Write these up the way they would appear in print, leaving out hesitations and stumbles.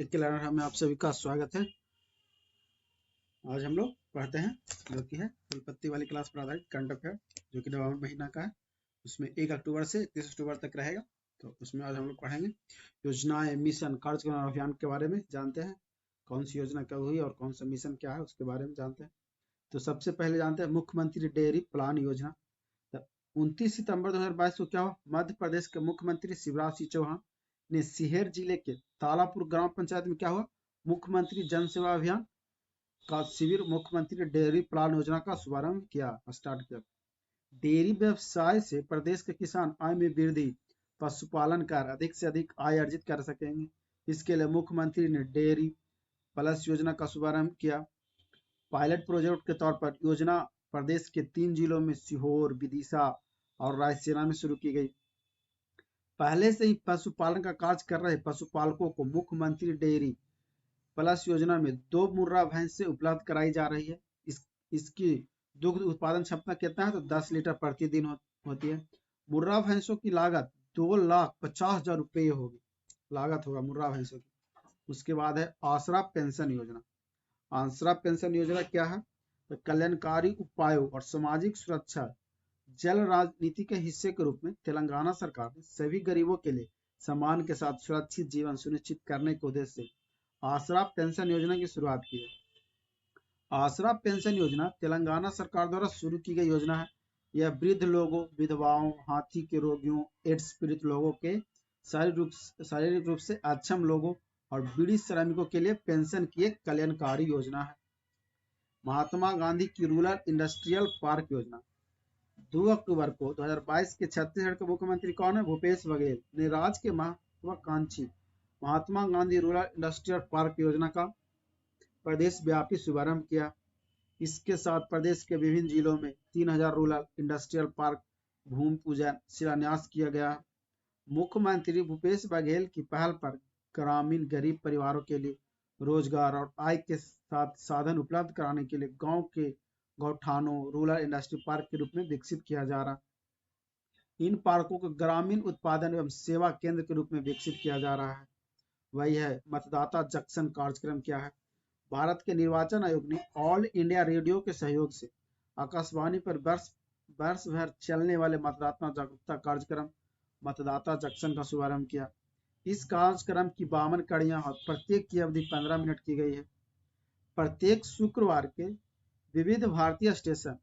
GK learner में आप सभी का स्वागत है। आज हम लोग पढ़ते हैं जो कि है फूलपत्ती वाली क्लास पर आधारित करंट अफेयर जो कि नवंबर महीना का है। उसमें 1 अक्टूबर से 30 अक्टूबर तक रहेगा। तो उसमें आज हम लोग पढ़ेंगे योजनाएं, मिशन, कार्यक्रम और अभियान के बारे में जानते हैं। कौन सी योजना कब हुई और कौन सा मिशन क्या है उसके बारे में जानते हैं। तो सबसे पहले जानते हैं मुख्यमंत्री डेयरी प्लान योजना। 29 सितंबर 2022 को क्या हुआ? मध्य प्रदेश के मुख्यमंत्री शिवराज सिंह चौहान ने सीहोर जिले के तालापुर ग्राम पंचायत में क्या हुआ? मुख्यमंत्री जन सेवा अभियान का शिविर मुख्यमंत्री डेयरी प्लान योजना का शुभारंभ किया, स्टार्ट किया। डेयरी व्यवसाय से प्रदेश के किसान आय में वृद्धि, पशुपालन कर अधिक से अधिक आय अर्जित कर सकेंगे। इसके लिए मुख्यमंत्री ने डेयरी प्लस योजना का शुभारंभ किया। पायलट प्रोजेक्ट के तौर पर योजना प्रदेश के 3 जिलों में सीहोर, विदिशा और रायसेना में शुरू की गई। पहले से ही पशुपालन का कार्य कर रहे पशुपालकों को मुख्यमंत्री डेयरी प्लस योजना में 2 मुर्रा भैंसें उपलब्ध कराई जा रही है। इसकी दुग्ध उत्पादन क्षमता कितना है? तो 10 लीटर प्रतिदिन होती है। मुर्रा भैंसों की लागत 2,50,000 रुपये होगी, लागत होगा मुर्रा भैंसों की। उसके बाद है आसरा पेंशन योजना। आसरा पेंशन योजना क्या है? तो कल्याणकारी उपायों और सामाजिक सुरक्षा जल राजनीति के हिस्से के रूप में तेलंगाना सरकार ने सभी गरीबों के लिए सम्मान के साथ सुरक्षित जीवन सुनिश्चित करने के उद्देश्य से आसरा पेंशन योजना की शुरुआत की है। आसरा पेंशन योजना तेलंगाना सरकार द्वारा शुरू की गई योजना है। यह वृद्ध लोगों, विधवाओं, हाथी के रोगियों, एड्स पीड़ित लोगों के शारीरिक रूप से अक्षम लोगों और बीड़ी श्रमिकों के लिए पेंशन की एक कल्याणकारी योजना है। महात्मा गांधी की रूरल इंडस्ट्रियल पार्क योजना। 2 अक्टूबर को 2022 के छत्तीसगढ़ के मुख्यमंत्री कौन है? भूपेश बघेल ने राज्य के महत्वाकांक्षी Mahatma Gandhi rural industrial park योजना का प्रदेश व्यापी शुभारंभ किया। इसके साथ प्रदेश के विभिन्न जिलों में 3000 रूरल इंडस्ट्रियल पार्क भूमि पूजन शिलान्यास किया गया। मुख्यमंत्री भूपेश बघेल की पहल पर ग्रामीण गरीब परिवारों के लिए रोजगार और आय के साथ साधन उपलब्ध कराने के लिए गांव के गौठानों रूरल इंडस्ट्री पार्क के रूप में विकसित किया जा रहा। इन पार्कों को ग्रामीण उत्पादन एवं सेवा केंद्र के रूप में विकसित किया जा रहा है। वही है मतदाता जंक्शन कार्यक्रम। क्या है? भारत के निर्वाचन आयोग ने ऑल इंडिया रेडियो के सहयोग से आकाशवाणी पर वर्ष भर चलने वाले मतदाता जागरूकता कार्यक्रम मतदाता जंक्शन का शुभारंभ किया। इस कार्यक्रम की 52 कड़ियां और प्रत्येक की अवधि 15 मिनट की गई है। प्रत्येक शुक्रवार के विविध भारतीय station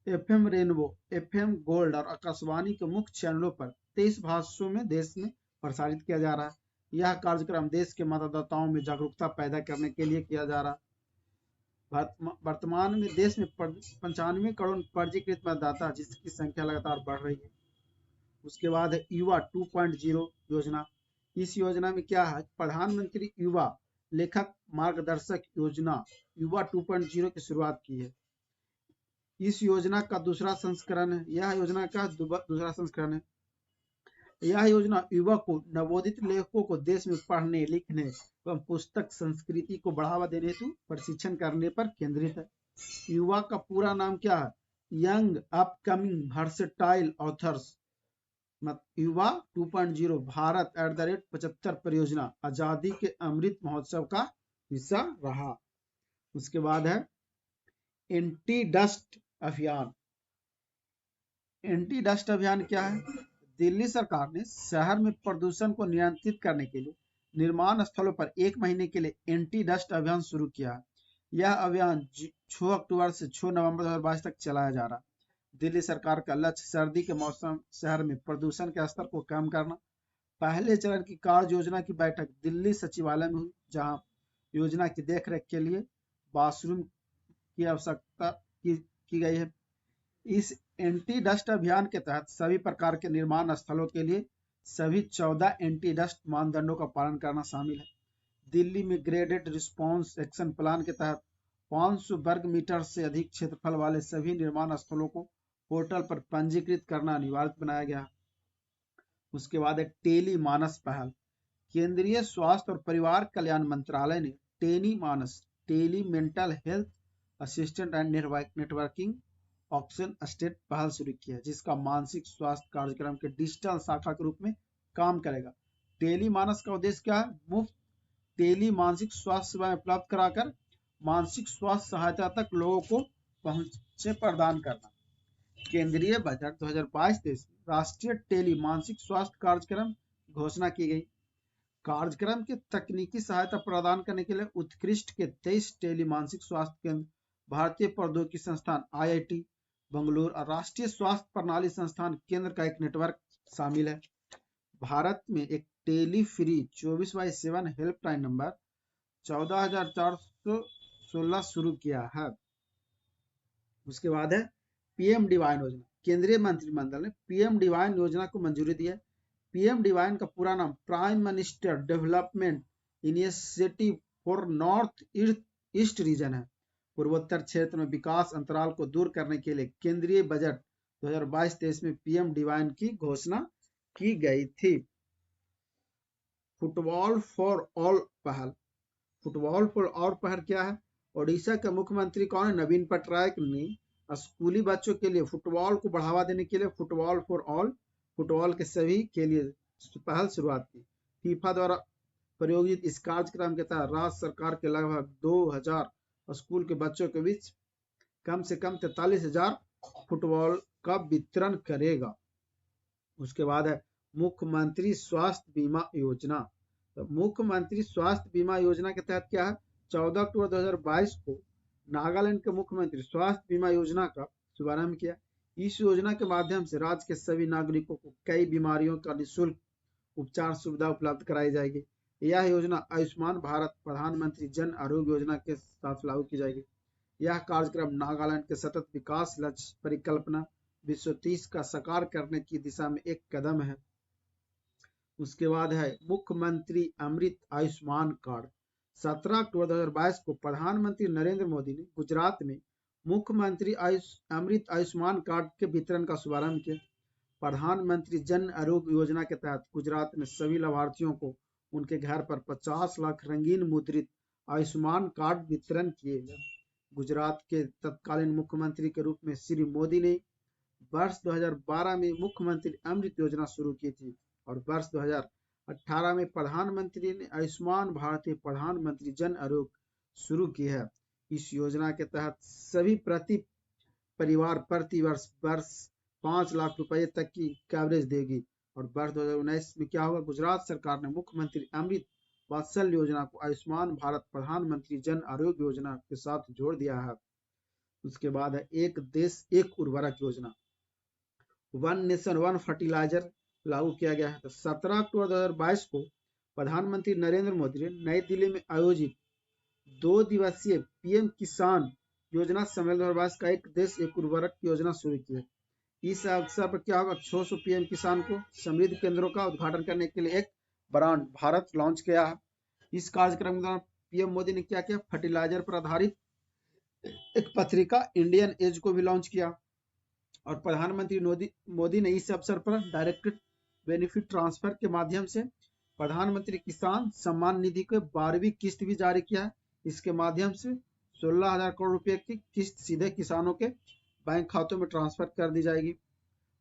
FM rainbow, FM gold और आकाशवाणी के मुख्य चैनलों पर 23 भाषाओं में देश में प्रसारित किया जा रहा है। यह कार्यक्रम देश के मतदाताओं में जागरूकता पैदा करने के लिए किया जा रहा है। वर्तमान में देश में 95 करोड़ पंजीकृत मतदाता जिसकी संख्या लगातार बढ़ रही है। उसके बाद है युवा 2.0 योजना। इस योजना में क्या है? प्रधानमंत्री युवा लेखक मार्गदर्शक योजना युवा 2.0 की शुरुआत की है। इस योजना का दूसरा संस्करण है। यह योजना का दूसरा संस्करण है। यह योजना युवा को नवोदित लेखकों को देश में पढ़ने, लिखने एवं पुस्तक संस्कृति को बढ़ावा देने हेतु प्रशिक्षण करने पर केंद्रित है। युवा का पूरा नाम क्या है? Young upcoming versatile authors. युवा 2.0 भारत @75 परियोजना आजादी के अमृत महोत्सव का हिस्सा रहा। उसके बाद है एंटी डस्ट अभियान। एंटी डस्ट अभियान क्या है? दिल्ली सरकार ने शहर में प्रदूषण को नियंत्रित करने के लिए निर्माण स्थलों पर 1 महीने के लिए एंटी डस्ट अभियान शुरू किया है। यह अभियान 6 अक्टूबर से 6 नवंबर 2022 तक चलाया जा रहा। दिल्ली सरकार का लक्ष्य सर्दी के मौसम शहर में प्रदूषण के स्तर को कम करना। पहले चरण की कार्य योजना की बैठक दिल्ली सचिवालय में हुई, जहां योजना की देखरेख के लिए बाथरूम की आवश्यकता की गई है। इस एंटी डस्ट अभियान के तहत सभी प्रकार के निर्माण स्थलों के लिए सभी 14 एंटी डस्ट मानदंडों का पालन करना शामिल है। दिल्ली में ग्रेडेड रिस्पॉन्स एक्शन प्लान के तहत 500 वर्ग मीटर से अधिक क्षेत्रफल वाले सभी निर्माण स्थलों को पोर्टल पर पंजीकृत करना अनिवार्य बनाया गया। उसके बाद है टेली मानस पहल। केंद्रीय स्वास्थ्य और परिवार कल्याण मंत्रालय ने tele mental health assistant and networking oxygen state पहल शुरू की है, जिसका मानसिक स्वास्थ्य कार्यक्रम के डिजिटल शाखा के रूप में काम करेगा। टेली मानस का उद्देश्य क्या है? मुफ्त टेली मानसिक स्वास्थ्य सेवाएं उपलब्ध कराकर मानसिक स्वास्थ्य सहायता तक लोगों को पहुंचे प्रदान करना। केंद्रीय बजट 2022-23 में राष्ट्रीय टेली मानसिक स्वास्थ्य कार्यक्रम घोषणा की गई। कार्यक्रम की तकनीकी सहायता प्रदान करने के लिए उत्कृष्ट के 23 टेली मानसिक स्वास्थ्य केंद्र भारतीय प्रौद्योगिकी संस्थान IIT बंगलुरु और राष्ट्रीय स्वास्थ्य प्रणाली संस्थान केंद्र का एक नेटवर्क शामिल है। भारत में एक टेली फ्री 24/7 हेल्पलाइन नंबर 14,416 शुरू किया है। उसके बाद है PM डिवाइन योजना। केंद्रीय मंत्रिमंडल ने PM डिवाइन योजना को मंजूरी दी है। PM डिवाइन का पूरा नाम prime minister development initiative for north east region है। पूर्वोत्तर क्षेत्र में विकास अंतराल को दूर करने के लिए केंद्रीय बजट 2022-23 में PM डिवाइन की घोषणा की गई थी। फुटबॉल फॉर ऑल पहल। फुटबॉल फॉर ऑल पहल क्या है? ओडिशा के मुख्यमंत्री कौन है? नवीन पटनायक ने स्कूली बच्चों के लिए फुटबॉल को बढ़ावा देने के लिए फुटबॉल फॉर ऑल, फुटबॉल के सभी के लिए पहल शुरुआत की। फीफा द्वारा प्रायोजित इस कार्यक्रम के तहत राज्य सरकार के लगभग 2000 स्कूल के बच्चों के बीच कम से कम 43,000 फुटबॉल का वितरण करेगा। उसके बाद है मुख्यमंत्री स्वास्थ्य बीमा योजना। तो मुख्यमंत्री स्वास्थ्य बीमा योजना के तहत क्या है? 14 अक्टूबर 2022 को नागालैंड के मुख्यमंत्री स्वास्थ्य बीमा योजना का शुभारंभ किया। इस योजना के माध्यम से राज्य के सभी नागरिकों को कई बीमारियों का निःशुल्क उपचार सुविधा उपलब्ध कराई जाएगी। यह योजना आयुष्मान भारत प्रधानमंत्री जन आरोग्य योजना के साथ लागू की जाएगी। यह कार्यक्रम नागालैंड के सतत विकास लक्ष्य परिकल्पना 2030 का साकार करने की दिशा में एक कदम है। उसके बाद है मुख्यमंत्री अमृत आयुष्मान कार्ड। 17 अक्टूबर 2022 को प्रधानमंत्री नरेंद्र मोदी ने गुजरात में मुख्यमंत्री अमृत आयुष्मान कार्ड के वितरण का शुभारंभ किया। प्रधानमंत्री जन आरोग्य योजना के तहत गुजरात में सभी लाभार्थियों को उनके घर पर 50 लाख रंगीन मुद्रित आयुष्मान कार्ड वितरण किए गए। गुजरात के तत्कालीन मुख्यमंत्री के रूप में श्री मोदी ने वर्ष 2012 में मुख्यमंत्री अमृत योजना शुरू की थी और वर्ष 2018 में प्रधानमंत्री ने आयुष्मान भारतीय प्रधानमंत्री जन आरोग्य शुरू की है। इस योजना के तहत सभी प्रति परिवार प्रति वर्ष 5 लाख रुपए तक की कवरेज देगी। और वर्ष 2019 में क्या होगा? गुजरात सरकार ने मुख्यमंत्री अमृत वात्सल्य योजना को आयुष्मान भारत प्रधानमंत्री जन आरोग्य योजना के साथ जोड़ दिया है। उसके बाद है एक देश एक उर्वरक योजना, वन नेशन वन फर्टिलाइजर लागू किया गया है। तो 17 अक्टूबर 2022 को प्रधानमंत्री नरेंद्र मोदी ने नई दिल्ली में आयोजित 2 दिवसीय PM किसान योजना सम्मेलन 2022 का एक देश एक उर्वरक योजना शुरू की है। इस अवसर पर क्या होगा? 600 PM किसान को समृद्धि केंद्रों का उद्घाटन करने के लिए एक ब्रांड भारत लॉन्च किया है। इस कार्यक्रम के दौरान PM मोदी ने क्या किया? फर्टिलाइजर पर आधारित एक पत्रिका इंडियन एज को भी लॉन्च किया। और प्रधानमंत्री मोदी ने इस अवसर पर डायरेक्ट बेनिफिट ट्रांसफर के माध्यम से प्रधानमंत्री किसान सम्मान निधि के 12वीं किस्त भी जारी किया है। इसके माध्यम से 16,000 करोड़ रुपए की किस्त सीधे किसानों के बैंक खातों में ट्रांसफर कर दी जाएगी।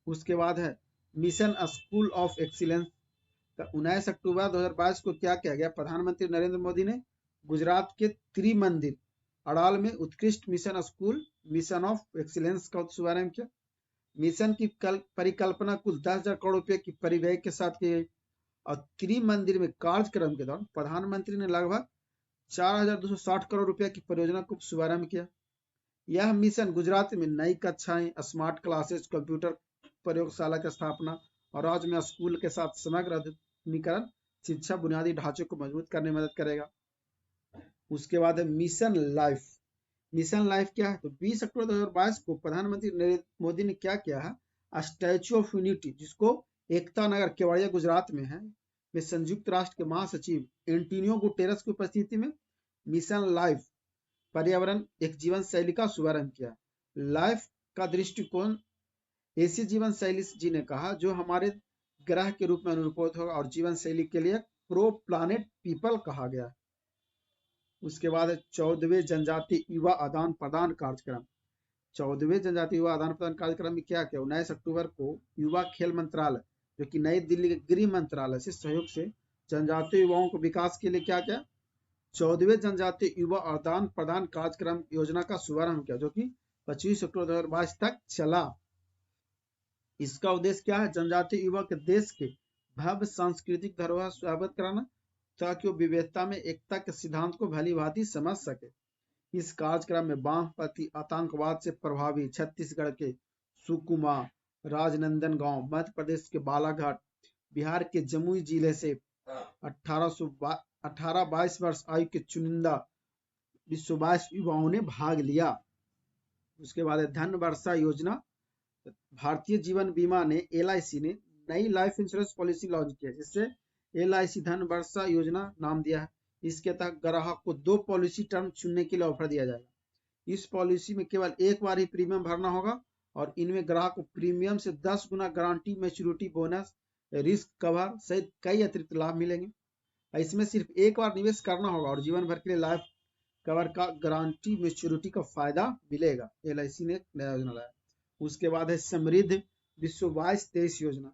उसके बाद है मिशन स्कूल ऑफ एक्सीलेंस। 19 अक्टूबर 2022 को क्या किया गया? प्रधानमंत्री नरेंद्र मोदी ने गुजरात के त्रिमंदिर अड़ाल में उत्कृष्ट mission school mission of excellence का शुभारंभ किया। मिशन की परिकल्पना कुल 10,000 करोड़ रुपए की परिव्यय के साथ की गई। और त्रिमंदिर में कार्यक्रम के दौरान प्रधानमंत्री ने लगभग 4,260 करोड़ रुपए की परियोजना को शुभारंभ किया। यह मिशन गुजरात में नई कक्षाएं, स्मार्ट क्लासेज, कंप्यूटर प्रयोगशाला की स्थापना और राज्य में स्कूल के साथ समग्र आधुनिकीकरण शिक्षा बुनियादी ढांचे को मजबूत करने में मदद करेगा। उसके बाद है मिशन लाइफ। मिशन लाइफ क्या है? तो 20 अक्टूबर 2022 को प्रधानमंत्री नरेंद्र मोदी ने क्या किया है? स्टैच्यू ऑफ यूनिटी, जिसको एकता नगर केवड़िया गुजरात में है, में संयुक्त राष्ट्र के महासचिव एंटोनियो गुटेरस की उपस्थिति में मिशन लाइफ पर्यावरण एक जीवन शैली का शुभारंभ किया। लाइफ का दृष्टिकोण ऐसी जीवन शैली जीने कहा जो हमारे ग्रह के रूप में अनुरूपित होगा और जीवन शैली के लिए प्रो प्लानेट पीपल कहा गया। उसके बाद 14वें जनजातीय युवा आदान प्रदान कार्यक्रम। 14वें जनजातीय युवा आदान प्रदान कार्यक्रम में क्या किया? 19 अक्टूबर को युवा खेल मंत्रालय, जो कि नई दिल्ली के गृह मंत्रालय से सहयोग से जनजातीय युवाओं को विकास के लिए क्या किया? 14वें जनजातीय युवा आदान प्रदान कार्यक्रम योजना का शुभारंभ किया, जो कि 25 अक्टूबर 2022 तक चला। इसका उद्देश्य क्या है? जनजातीय युवा के देश के भव्य सांस्कृतिक धरोहर से अवगत कराना, ताकि वो विविधता में एकता के सिद्धांत को भली भांति समझ सके। इस कार्यक्रम में वामपंथी आतंकवाद से प्रभावित छत्तीसगढ़ के सुकमा, राजनांदगांव, मध्य प्रदेश के बालाघाट, बिहार के जमुई जिले से 18-22 वर्ष आयु के चुनिंदा 222 युवाओं ने भाग लिया। उसके बाद धन वर्षा योजना। भारतीय जीवन बीमा ने LIC ने नई लाइफ इंश्योरेंस पॉलिसी लॉन्च की है, जिससे LIC धन वर्षा योजना नाम दिया है। इसके तहत ग्राहक को 2 पॉलिसी टर्म चुनने के लिए ऑफर दिया जाएगा। इस पॉलिसी में केवल एक बार ही प्रीमियम भरना होगा और इनमें ग्राहक को प्रीमियम से 10 गुना guarantee, maturity bonus, risk cover सहित कई अतिरिक्त लाभ मिलेंगे। इसमें सिर्फ एक बार निवेश करना होगा और जीवन भर के लिए लाइफ कवर का गारंटी, मैच्योरिटी का फायदा मिलेगा। LIC ने नया योजना लाया। उसके बाद है समृद्ध विश्व 22-23 योजना।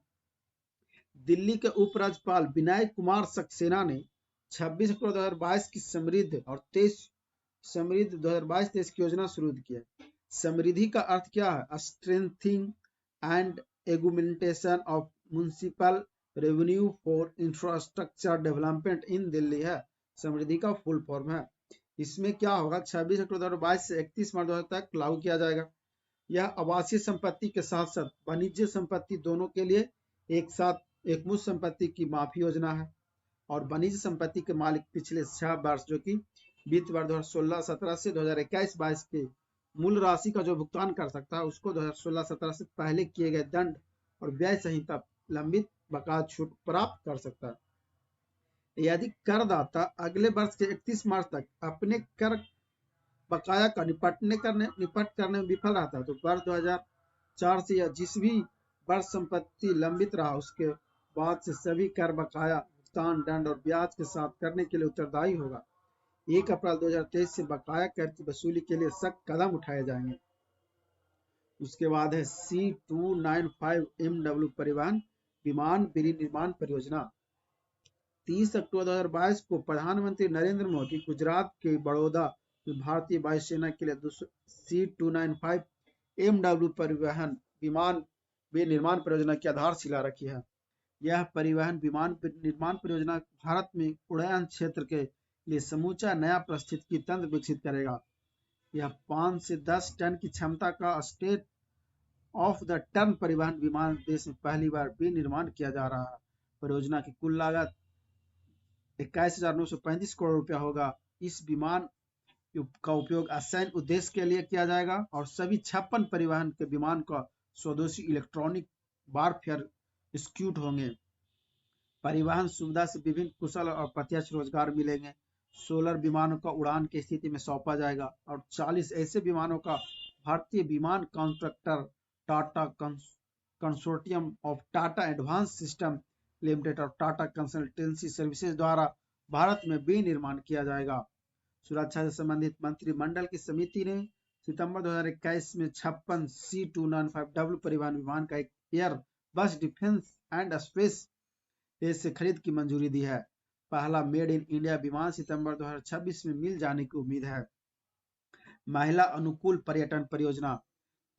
दिल्ली के उपराज्यपाल विनय कुमार सक्सेना ने 26 अक्टूबर 2022 की समृद्ध 2022-23 की योजना शुरू की है। समृद्धि का अर्थ क्या है? Strengthening and augmentation of municipal revenue for infrastructure development in Delhi है समृद्धि का फुल फॉर्म है। इसमें क्या होगा? 26 अक्टूबर 2022 से 31 मार्च 2022 तक लागू किया जाएगा। यह आवासीय संपत्ति के साथ साथ वाणिज्य संपत्ति दोनों के लिए एक साथ एकमुश्त संपत्ति की माफी योजना है। और वाणिज्य संपत्ति के मालिक पिछले 6 वर्ष, जो कि वित्त वर्ष 2016-17 से 2021-22 के मूल राशि का जो भुगतान कर सकता है, उसको 2016-17 से पहले किए गए दंड और व्यय संहिता लंबित बकाया छूट प्राप्त कर सकता है। यदि करदाता अगले वर्ष के 31 मार्च तक अपने कर बकाया का निपट करने में विफल रहता है, तो वर्ष 2004 से या जिस भी वर्ष संपत्ति लंबित रहा उसके बाद से सभी कर बकाया भुगतान दंड और ब्याज के साथ करने के लिए उत्तरदायी होगा। 1 अप्रैल 2023 से बकाया कर की वसूली के लिए सख्त कदम उठाए जाएंगे। उसके बाद है C295 MW परिवहन विमान विनिर्माण परियोजना। 30 अक्टूबर 2022 को प्रधानमंत्री नरेंद्र मोदी गुजरात के बड़ौदा में भारतीय वायुसेना के लिए C295 MW परिवहन विमान विनिर्माण परियोजना की आधारशिला रखी है। यह परिवहन विमान निर्माण परियोजना भारत में उड़ान क्षेत्र के लिए समूचा नया पारिस्थितिकी तंत्र विकसित करेगा। यह 5 से 10 टन की क्षमता का स्टेट ऑफ द टर्न परिवहन विमान देश में पहली बार विनिर्माण किया जा रहा है। परियोजना की कुल लागत 21,935 करोड़ रुपया होगा। इस विमान का उपयोग असैन्य उद्देश्य के लिए किया जाएगा और सभी 56 परिवहन के विमान का स्वदेशी इलेक्ट्रॉनिक वारफेयर एक्यूट होंगे। परिवहन सुविधा से विभिन्न कुशल और प्रत्यक्ष रोजगार मिलेंगे। 16 विमानों का उड़ान की स्थिति में सौंपा जाएगा और 40 ऐसे विमानों का भारतीय विमान contractor Tata consortium of Tata advance system limited और टाटा कंसल्टेंसी सर्विसेज द्वारा भारत में विनिर्माण किया जाएगा। सुरक्षा से संबंधित मंत्रिमंडल की समिति ने सितंबर 2021 में 56 C295W परिवहन विमान का एक एयर बस डिफेंस एंड स्पेस से खरीद की मंजूरी दी है। पहला मेड इन इंडिया विमान सितंबर 2026 में मिल जाने की उम्मीद है। महिला अनुकूल पर्यटन परियोजना।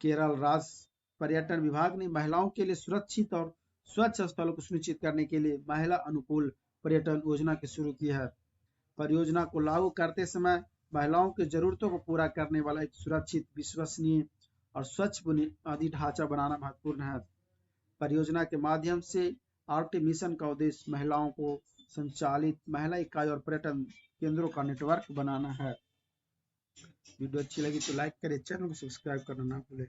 केरल राज्य पर्यटन विभाग ने महिलाओं के लिए सुरक्षित और स्वच्छ स्थलों को सुनिश्चित करने के लिए महिला अनुकूल पर्यटन योजना की शुरू की है। परियोजना को लागू करते समय महिलाओं की जरूरतों को पूरा करने वाला एक सुरक्षित, विश्वसनीय और स्वच्छ बुनियादी ढांचा बनाना महत्वपूर्ण है। परियोजना के माध्यम से आरटी मिशन का उद्देश्य महिलाओं को संचालित महिला इकाई और पर्यटन केंद्रों का नेटवर्क बनाना है। वीडियो अच्छी लगी तो लाइक करें, चैनल को सब्सक्राइब करना ना भूलें।